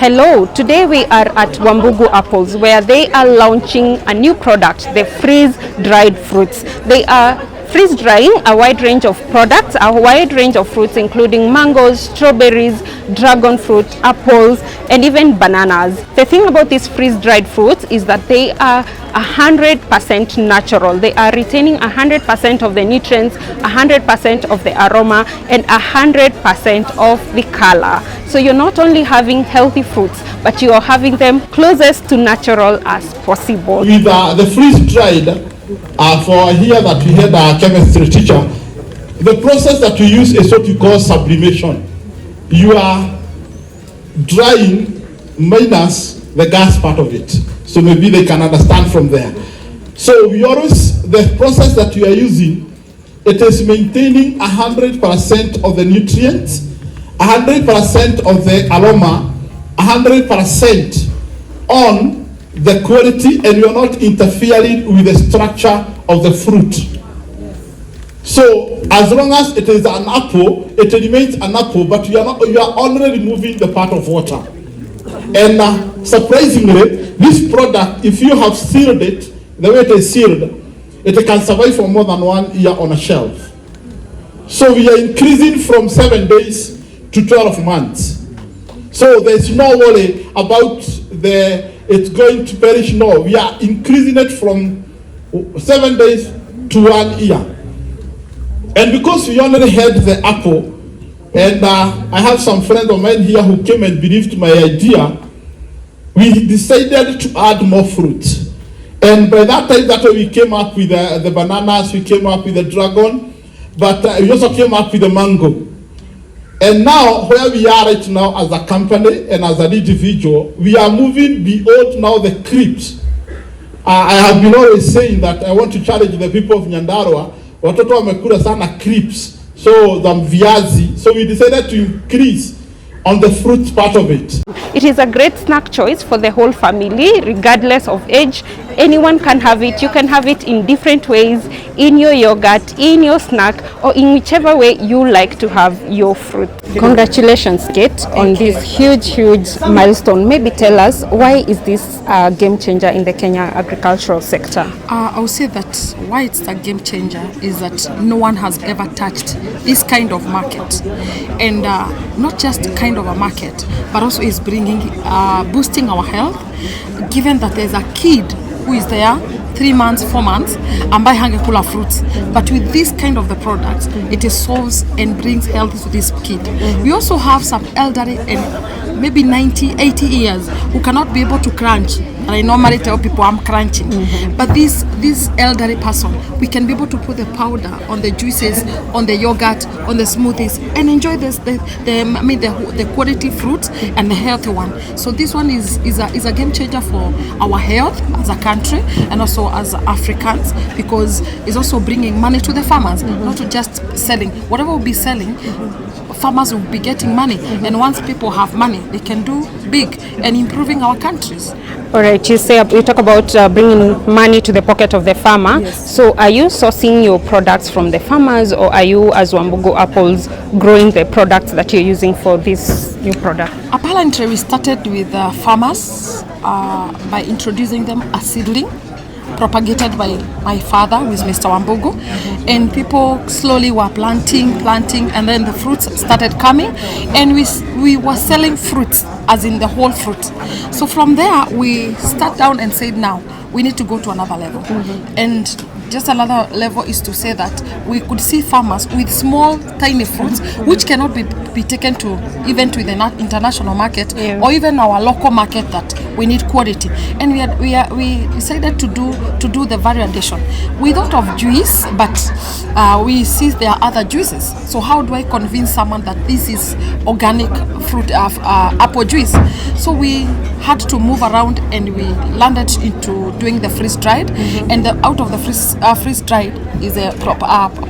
Hello, today we are at Wambugu Apples where they are launching a new product, the freeze-dried fruits. They are freeze-drying a wide range of products, a wide range of fruits including mangoes, strawberries, dragon fruit, apples, and even bananas. The thing about these freeze-dried fruits is that they are 100% natural. They are retaining 100% of the nutrients, 100% of the aroma, and 100% of the color. So you're not only having healthy fruits, but you are having them closest to natural as possible. With the freeze-dried, for here that we had our chemistry teacher, the process that we use is what we call sublimation. You are drying minus the gas part of it. So maybe they can understand from there. So we always, the process that we are using, it is maintaining 100% of the nutrients, 100% of the aroma, 100% on the quality, and you are not interfering with the structure of the fruit. So as long as it is an apple, it remains an apple, but you are only removing the part of water. And surprisingly, this product, if you have sealed it, the way it is sealed, it can survive for more than 1 year on a shelf. So we are increasing from 7 days to 12 months. So there's no worry about it's going to perish. No, we are increasing it from 7 days to 1 year. And because we already had the apple, and I have some friends of mine here who came and believed my idea, we decided to add more fruit. And by that time, that we came up with the bananas, we came up with the dragon, but we also came up with the mango. And now, where we are right now as a company and as an individual, we are moving beyond now the crepes. I have been always saying that I want to challenge the people of Nyandarua, watoto wamekula sana crepes, so the viazi. So we decided to increase on the fruit part of it. It is a great snack choice for the whole family, regardless of age. Anyone can have it. You can have it in different ways, in your yogurt, in your snack, or in whichever way you like to have your fruit. Congratulations, Kate, on this huge milestone. Maybe tell us, why is this a game changer in the Kenya agricultural sector? I would say that why it's a game changer is that no one has ever touched this kind of market. And not just kind of a market, but also is bringing, boosting our health, given that there's a kid who is there 3 months, 4 months, and buy hangekula fruits. But with this kind of the products, it solves and brings health to this kid. We also have some elderly and maybe 90, 80 years who cannot be able to crunch. And I normally tell people I'm crunching. But this elderly person, we can be able to put the powder on the juices, on the yogurt, on the smoothies, and enjoy the quality fruits and the healthy one. So this one is a game changer for our health as a country and also as Africans, because it's also bringing money to the farmers, not to just selling. Whatever we'll be selling, farmers will be getting money, and once people have money, they can do big and improving our countries. All right, you talk about bringing money to the pocket of the farmer. Yes. So are you sourcing your products from the farmers, or are you, as Wambugu Apples, growing the products that you're using for this new product? Apparently, we started with farmers by introducing them a seedling propagated by my father, who is Mr. Wambugu, and people slowly were planting, and then the fruits started coming, and we were selling fruits, as in the whole fruit. So from there, we sat down and said, now we need to go to another level. And just another level is to say that we could see farmers with small, tiny fruits, which cannot be taken to even to the international market, or even our local market, that we need quality. And we decided to do the value addition. We thought of juice, but we see there are other juices. So how do I convince someone that this is organic fruit apple juice? So we had to move around, and we landed into doing the freeze dried, and out of the freeze dried is a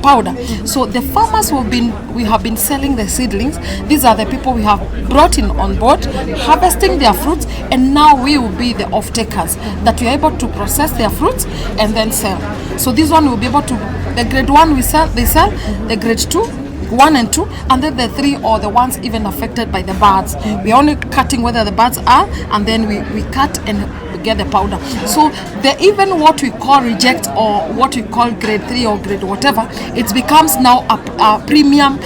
powder. So the farmers we have been selling the seedlings. These are the people we have brought in on board, harvesting their fruits, and now we will be the off-takers, that we are able to process their fruits and then sell. So this one will be able to, the grade 1 they sell, the grade 2 1 and 2, and then the 3 or the ones even affected by the birds. We're only cutting whether the birds are, and then we cut and get the powder. So even what we call reject or what we call grade 3 or grade whatever, it becomes now a premium.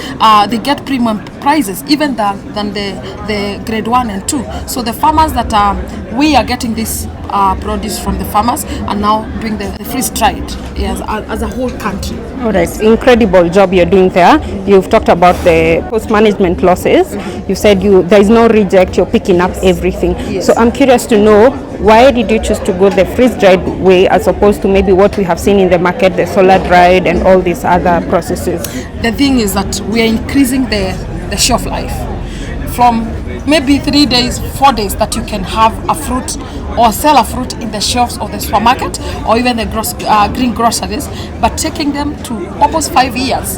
They get premium prices even than the grade 1 and 2. So the farmers that we are getting this produce from the farmers are now doing the freeze dried as a whole country. All right, incredible job you're doing there. You've talked about the post-management losses. You said there is no reject, you're picking up everything. Yes. So I'm curious to know, why did you choose to go the freeze-dried way as opposed to maybe what we have seen in the market, the solar-dried and all these other processes? The thing is that we are increasing the shelf life from maybe 3 days, 4 days that you can have a fruit or sell a fruit in the shelves of the supermarket or even the green groceries, but taking them to almost 5 years,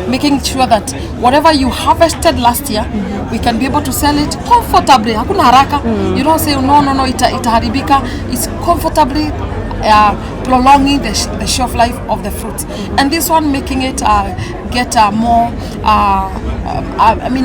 making sure that whatever you harvested last year, we can be able to sell it comfortably. Hakuna haraka. You don't say no, itaharibika. It's comfortably prolonging the shelf life of the fruit, and this one making it get more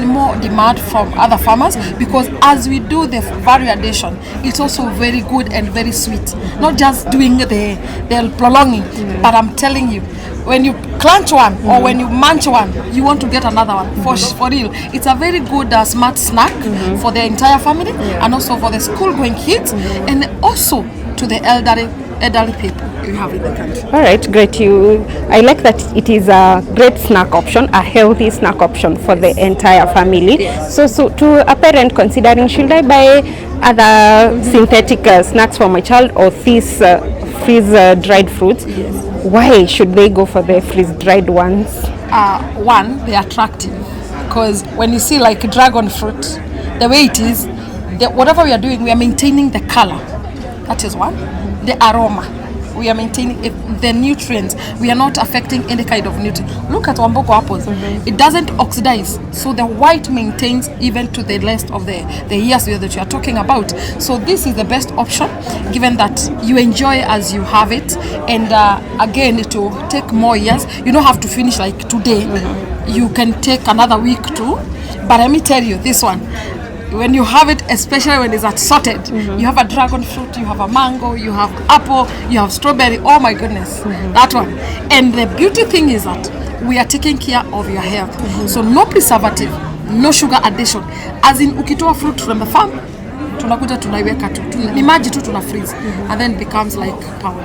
more demand from other farmers, because as we do the value addition, it's also very good and very sweet. Not just doing the prolonging, but I'm telling you, when you crunch one or when you munch one, you want to get another one for real. It's a very good smart snack for the entire family, and also for the school going kids, and also to the elderly people you have in the country. All right, great. I like that it is a great snack option, a healthy snack option for the entire family. Yes. So to a parent considering, should I buy other synthetic snacks for my child or these freeze-dried fruits? Yes. Why should they go for the freeze-dried ones? One, they're attractive, because when you see like dragon fruit, the way it is, whatever we are doing, we are maintaining the color. That is one. The aroma, we are maintaining the nutrients. We are not affecting any kind of nutrient. Look at Wambugu apples. It doesn't oxidize, so the white maintains even to the rest of the years that you are talking about. So this is the best option, given that you enjoy as you have it, and again, it will take more years. You don't have to finish like today. You can take another week too. But let me tell you, this one, when you have it, especially when it's assorted, you have a dragon fruit, you have a mango, you have apple, you have strawberry. Oh my goodness, that one. And the beauty thing is that we are taking care of your health. So no preservative, no sugar addition. As in, ukitoa fruit from the farm, tunakuja tunaiweka tu, ni maji tu tuna freeze, and then it becomes like powder.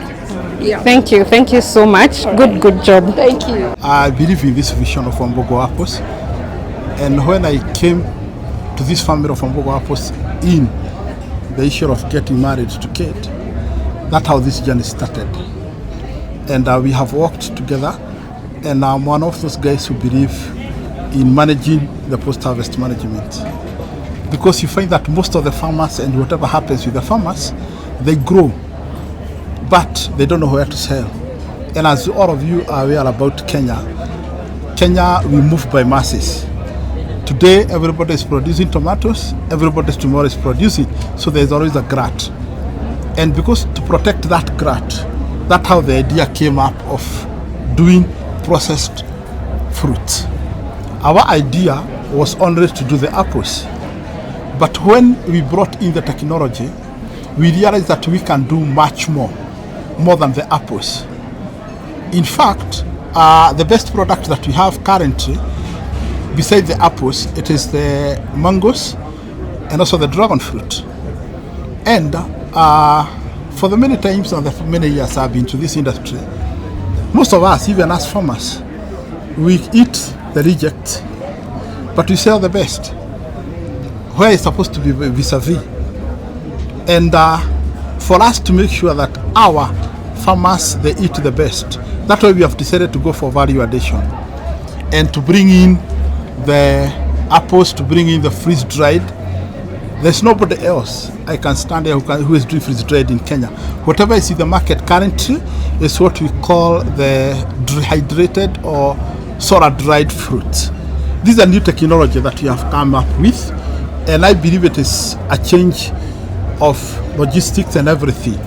Yeah. Thank you so much. Good job. Thank you. I believe in this vision of Wambugu apples, and when I came to this family of Wambugu apples in the issue of getting married to Kate, that's how this journey started. And we have worked together, and I'm one of those guys who believe in managing the post-harvest management, because you find that most of the farmers, and whatever happens with the farmers, they grow, but they don't know where to sell. And as all of you are aware about Kenya, we move by masses. Today, everybody is producing tomatoes, everybody tomorrow is producing, so there's always a glut. And because to protect that glut, that's how the idea came up of doing processed fruits. Our idea was only to do the apples. But when we brought in the technology, we realized that we can do much more than the apples. In fact, the best product that we have currently, besides the apples, it is the mangoes and also the dragon fruit. And for the many times and the many years I've been to this industry, most of us, even as farmers, we eat the reject, but we sell the best, where it's supposed to be vis-a-vis. And for us to make sure that our farmers, they eat the best, that's why we have decided to go for value addition and to bring in the apples, to bring in the freeze-dried. There's nobody else I can stand there who is doing freeze-dried in Kenya. Whatever is in the market currently is what we call the dehydrated or solar-dried fruits. This is a new technology that we have come up with, and I believe it is a change of logistics and everything.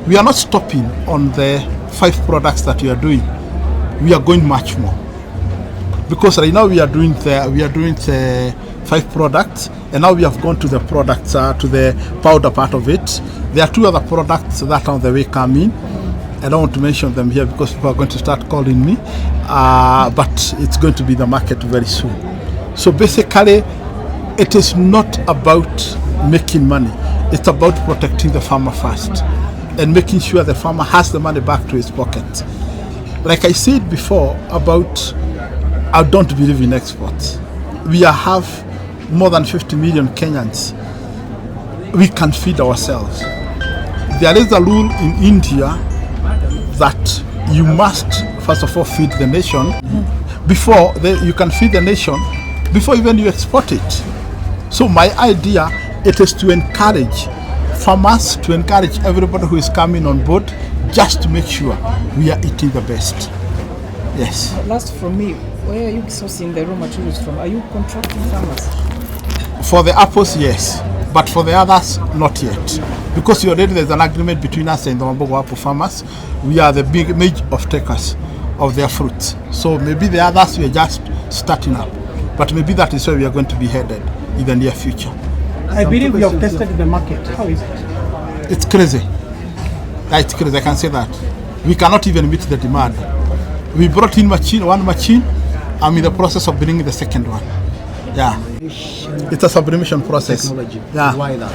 We are not stopping on the 5 products that we are doing. We are going much more. because right now we are doing the 5 products, and now we have gone to the products to the powder part of it. There are 2 other products that are on the way coming. I don't want to mention them here because people are going to start calling me, but it's going to be the market very soon. So basically, it is not about making money. It's about protecting the farmer first and making sure the farmer has the money back to his pocket. Like I said before about, I don't believe in exports. We have more than 50 million Kenyans. We can feed ourselves. There is a rule in India that you must first of all feed the nation before you can feed the nation before even you export it. So my idea, it is to encourage farmers, to encourage everybody who is coming on board, just to make sure we are eating the best. Yes. Last from me, where are you sourcing the raw materials from? Are you contracting farmers? For the apples, yes, but for the others, not yet. Because already there's an agreement between us and the Wambugu apple farmers. We are the big major off-takers of their fruits. So maybe the others, we are just starting up. But maybe that is where we are going to be headed in the near future. I believe you have tested the market. How is it? It's crazy. It's crazy, I can say that. We cannot even meet the demand. We brought in one machine. I'm in the process of bringing the second one. Yeah. It's a sublimation process. Technology. Yeah. Why that?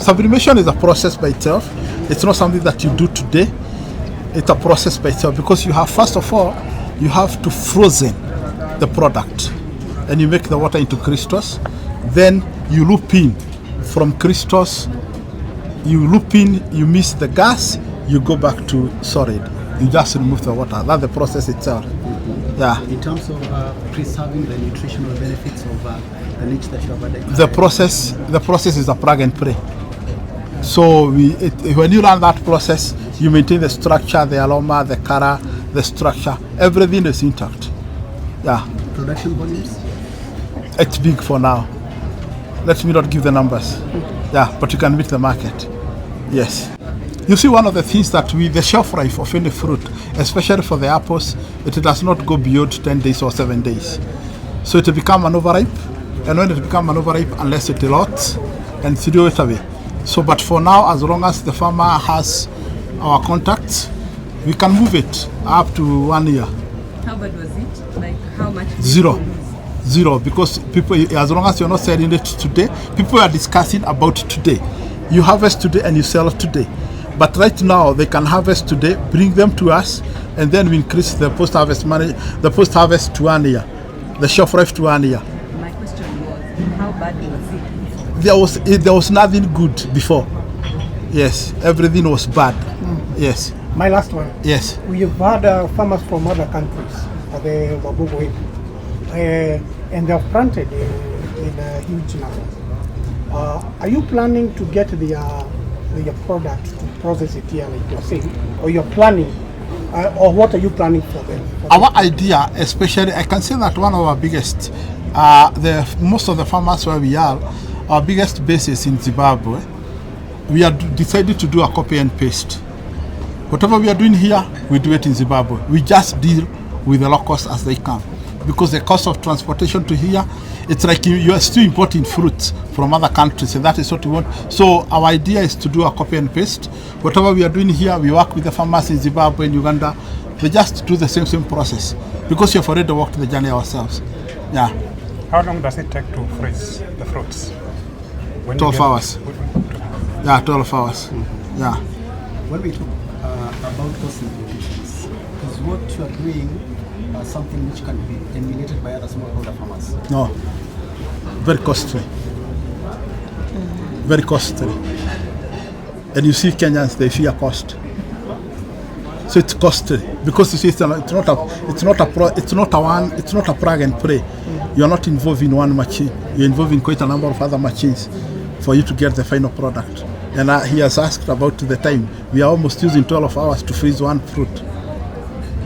Sublimation is a process by itself. It's not something that you do today. It's a process by itself because you have, first of all, you have to frozen the product and you make the water into crystals. Then you loop in from crystals, you loop in, you mix the gas, you go back to solid. You just remove the water. That's the process itself. Yeah. In terms of preserving the nutritional benefits of the niche that you have added. The process is a plug and play. So when you run that process, you maintain the structure, the aroma, the color, the structure. Everything is intact. Yeah. Production volumes? It's big for now. Let me not give the numbers. Yeah, but you can meet the market. Yes. You see, one of the things that the shelf life of any fruit, especially for the apples, it does not go beyond 10 days or 7 days. So it will become an overripe, and when it becomes an overripe, unless it rots, and throw it away. So, but for now, as long as the farmer has our contacts, we can move it up to 1 year. How bad was it? Like how much? Zero, because people, as long as you're not selling it today, people are discussing about today. You harvest today and you sell today. But right now, they can harvest today, bring them to us, and then we increase the post-harvest money, the post-harvest to 1 year, the shelf life to 1 year. My question was, how bad was it? There was nothing good before. Yes, everything was bad. Yes. My last one. Yes. We've had farmers from other countries, the Wambugu, and they have planted in huge numbers. Are you planning to get the product to process it here, like you're saying, or you're planning, or what are you planning for them? Our idea, especially, I can say that one of our biggest, most of the farmers where we are, our biggest base is in Zimbabwe. We are decided to do a copy and paste. Whatever we are doing here, we do it in Zimbabwe. We just deal with the locals as they come. Because the cost of transportation to here, it's like you are still importing fruits from other countries, and that is what we want. So our idea is to do a copy and paste. Whatever we are doing here, we work with the farmers in Zimbabwe and Uganda. We just do the same process because we have already walked the journey ourselves. Yeah. How long does it take to freeze the fruits? 12 hours. Yeah, 12 hours. Yeah. When we talk about cost implications, is what you are doing something which can be emulated by other smallholder farmers? No. Very costly. Very costly. And you see Kenyans, they fear cost. So it's costly because you see it's not a plug and play. You're not involved in one machine. You're involved in quite a number of other machines for you to get the final product. And he has asked about the time. We are almost using 12 hours to freeze one fruit.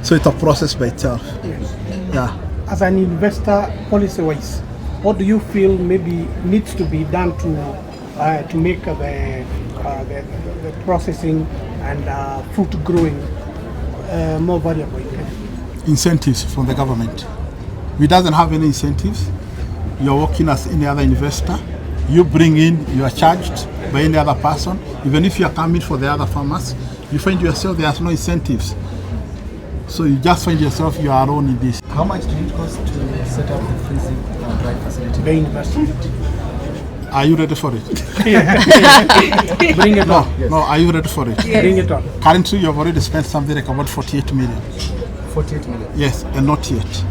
So it's a process by itself. Yes. Yeah. As an investor, policy-wise, what do you feel maybe needs to be done to make the processing and fruit growing more valuable? incentives from the government. We doesn't have any incentives. You're working as any other investor. You bring in, you are charged by any other person. Even if you are coming for the other farmers, you find yourself there's no incentives. So you just find yourself you are alone in this. How much did it cost to set up the freezing dry facility? The investment. Are you ready for it? Bring it on. No, are you ready for it? Bring it on. Currently, you have already spent something like about 48 million. 48 million? Yes, and not yet.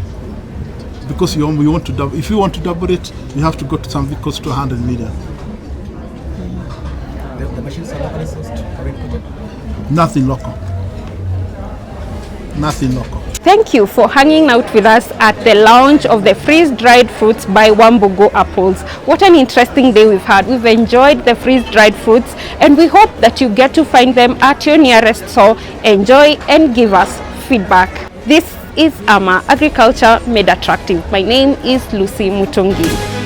Because we want to double. If you want to double it, you have to go to something close to 100 million. The machines are locally sourced, already put it? Nothing local. Nothing local. Thank you for hanging out with us at the launch of the freeze-dried fruits by Wambugu apples. What an interesting day we've had. We've enjoyed the freeze-dried fruits and we hope that you get to find them at your nearest store. Enjoy and give us feedback. This is Ama Agriculture Made Attractive. My name is Lucy Mutungi.